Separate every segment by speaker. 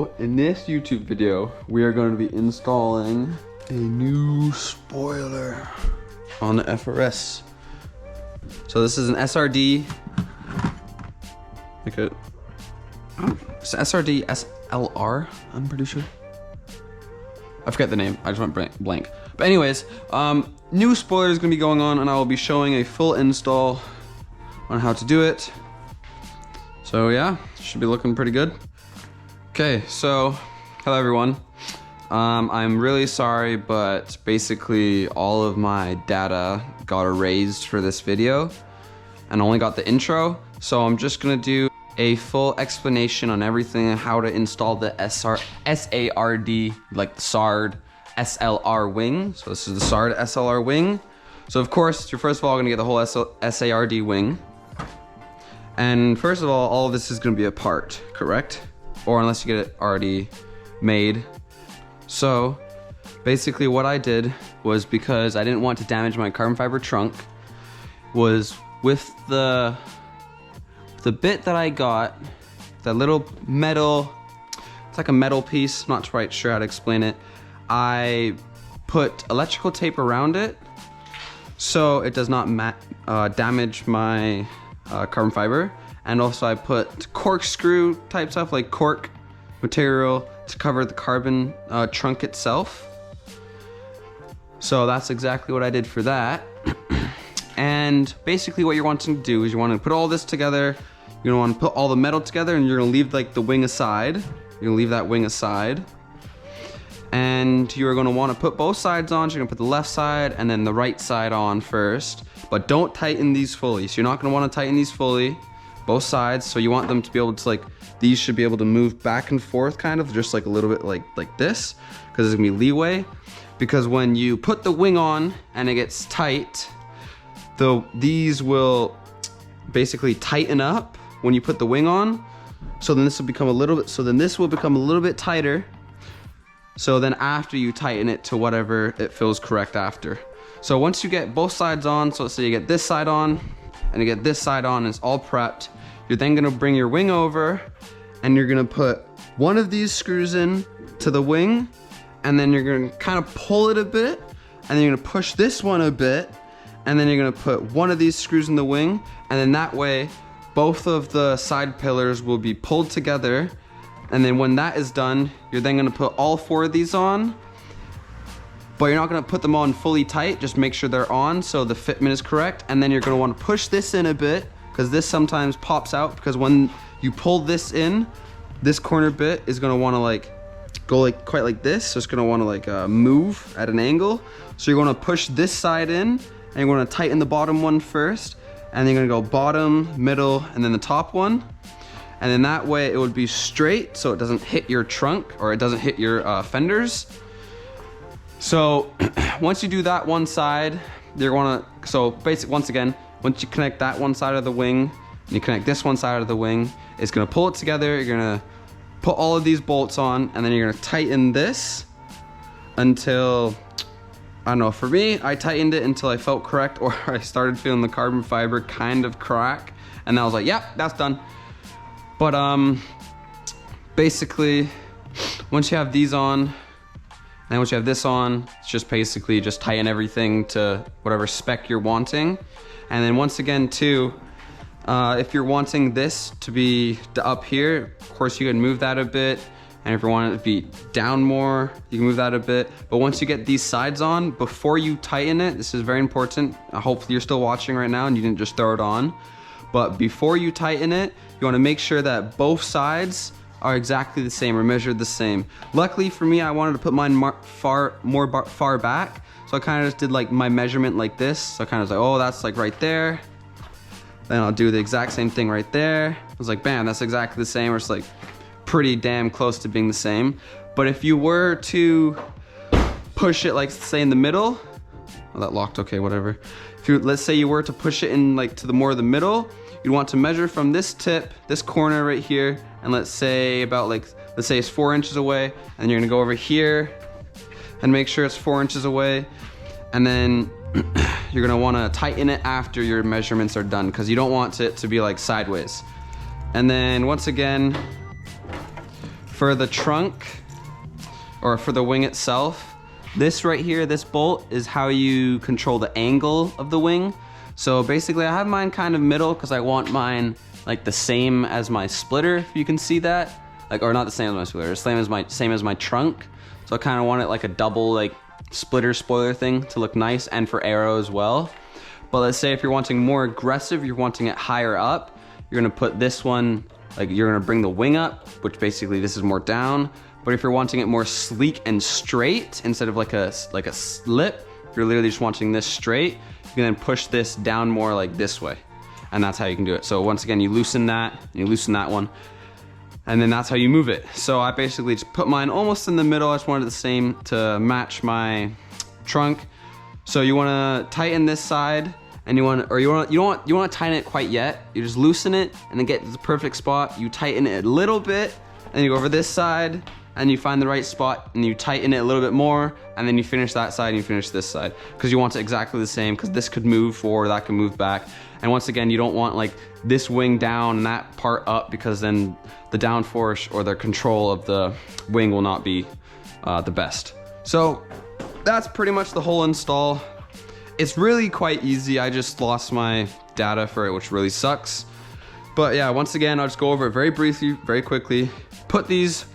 Speaker 1: So in this YouTube video, we are going to be installing a new spoiler on the FRS. So this is an SRD, it's SRD SLR, I'm pretty sure. I forget the name, I just went blank. But anyways, new spoiler is gonna be going on and I will be showing a full install on how to do it. So yeah, should be looking pretty good. Okay, so hello everyone. I'm really sorry, but basically all of my data got erased for this video and only got the intro. So I'm just gonna do a full explanation on everything, how to install the SARD, like the SARD SLR wing. So this is the SARD SLR wing. So of course, you're first of all gonna get the whole SARD wing. And first of all of this is gonna be a part, correct? Or unless you get it already made. So basically what I did was, because I didn't want to damage my carbon fiber trunk, was with the bit that I got, that little metal, it's like a metal piece, not quite sure how to explain it. I put electrical tape around it so it does not damage my carbon fiber. And also I put corkscrew type stuff, like cork material, to cover the carbon trunk itself. So that's exactly what I did for that. And basically what you're wanting to do is you want to put all this together. You're going to want to put all the metal together and you're going to leave like the wing aside. You're going to leave that wing aside. And you're going to want to put both sides on. So you're going to put the left side and then the right side on first. But don't tighten these fully. So you're not going to want to tighten these fully. Both sides. So you want them to be able to, like, these should be able to move back and forth kind of, just like a little bit like this. Because there's going to be leeway. Because when you put the wing on and it gets tight, these will basically tighten up when you put the wing on. So then this will become a little bit tighter. So then after you tighten it to whatever it feels correct after. So once you get both sides on, so let's say you get this side on and you get this side on, and it's all prepped, you're then gonna bring your wing over and you're gonna put one of these screws in to the wing, and then you're gonna kind of pull it a bit, and then you're gonna push this one a bit, and then you're gonna put one of these screws in the wing, and then that way both of the side pillars will be pulled together. And then when that is done, you're then gonna put all four of these on, but you're not gonna put them on fully tight, just make sure they're on so the fitment is correct. And then you're gonna wanna push this in a bit, because this sometimes pops out, because when you pull this in, this corner bit is gonna wanna like go like quite like this, so it's gonna wanna like move at an angle. So you're gonna push this side in, and you're gonna tighten the bottom one first, and then you're gonna go bottom, middle, and then the top one. And then that way it would be straight, so it doesn't hit your trunk, or it doesn't hit your fenders. So once you do that one side, you're gonna, so basically once again, once you connect that one side of the wing, and you connect this one side of the wing, it's gonna pull it together, you're gonna put all of these bolts on, and then you're gonna tighten this until, I don't know, for me, I tightened it until I felt correct, or I started feeling the carbon fiber kind of crack, and I was like, yep, that's done. But basically, once you have these on, and once you have this on, it's just basically just tighten everything to whatever spec you're wanting. And then once again too, if you're wanting this to be up here, of course you can move that a bit. And if you want it to be down more, you can move that a bit. But once you get these sides on, before you tighten it, this is very important. Hopefully you're still watching right now and you didn't just throw it on. But before you tighten it, you want to make sure that both sides are exactly the same or measured the same. Luckily for me, I wanted to put mine far back. So I kind of just did like my measurement like this. So I kind of was like, oh, that's like right there. Then I'll do the exact same thing right there. I was like, bam, that's exactly the same, or it's like pretty damn close to being the same. But if you were to push it, like say in the middle, oh, that locked, okay, whatever. If you, let's say you were to push it in like to the more of the middle, you'd want to measure from this tip, this corner right here, and let's say about like, let's say it's 4 inches away, and you're gonna go over here and make sure it's 4 inches away, and then you're gonna wanna tighten it after your measurements are done, because you don't want it to be like sideways. And then once again, For the trunk, or for the wing itself, this right here, this bolt, is how you control the angle of the wing. So basically I have mine kind of middle because I want mine like the same as my splitter, if you can see that. Like, or not the same as my splitter, same as my trunk. So I kind of want it like a double like splitter spoiler thing to look nice, and for aero as well. But let's say if you're wanting more aggressive, you're wanting it higher up, you're gonna put this one, like you're gonna bring the wing up, which basically this is more down. But if you're wanting it more sleek and straight, instead of like a slip, if you're literally just wanting this straight, you can then push this down more like this way. And that's how you can do it. So once again, you loosen that, you loosen that one, and then that's how you move it. So I basically just put mine almost in the middle. I just wanted the same to match my trunk. So you wanna tighten this side, and you don't want to tighten it quite yet. You just loosen it and then get to the perfect spot. You tighten it a little bit, and you go over this side, and you find the right spot, and you tighten it a little bit more, and then you finish that side and you finish this side, because you want it exactly the same, because this could move forward, that could move back. And once again, you don't want like this wing down and that part up, because then the downforce or the control of the wing will not be the best. So that's pretty much the whole install. It's really quite easy. I just lost my data for it, which really sucks. But yeah, once again, I'll just go over it very briefly, very quickly. Put these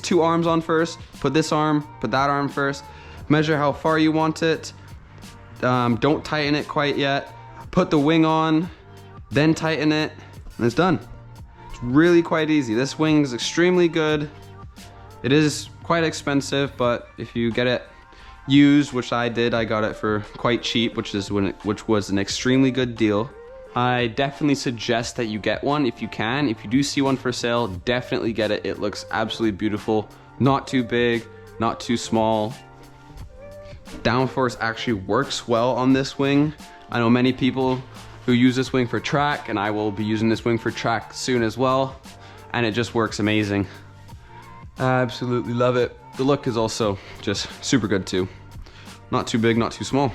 Speaker 1: two arms on first, put this arm, put that arm first, measure how far you want it. Don't tighten it quite yet. Put the wing on, then tighten it, and it's done. It's really quite easy. This wing is extremely good. It is quite expensive, but if you get it used, which I did, I got it for quite cheap, which was an extremely good deal. I definitely suggest that you get one if you can. If you do see one for sale, definitely get it. It looks absolutely beautiful. Not too big, not too small. Downforce actually works well on this wing. I know many people who use this wing for track, and I will be using this wing for track soon as well. And it just works amazing. I absolutely love it. The look is also just super good too. Not too big, not too small.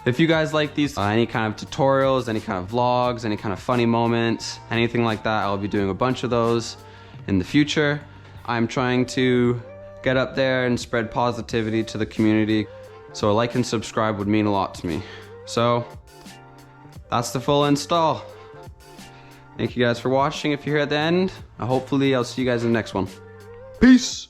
Speaker 1: If you guys like these, any kind of tutorials, any kind of vlogs, any kind of funny moments, anything like that, I'll be doing a bunch of those in the future. I'm trying to get up there and spread positivity to the community. So a like and subscribe would mean a lot to me. So that's the full install. Thank you guys for watching. If you're here at the end, hopefully I'll see you guys in the next one. Peace.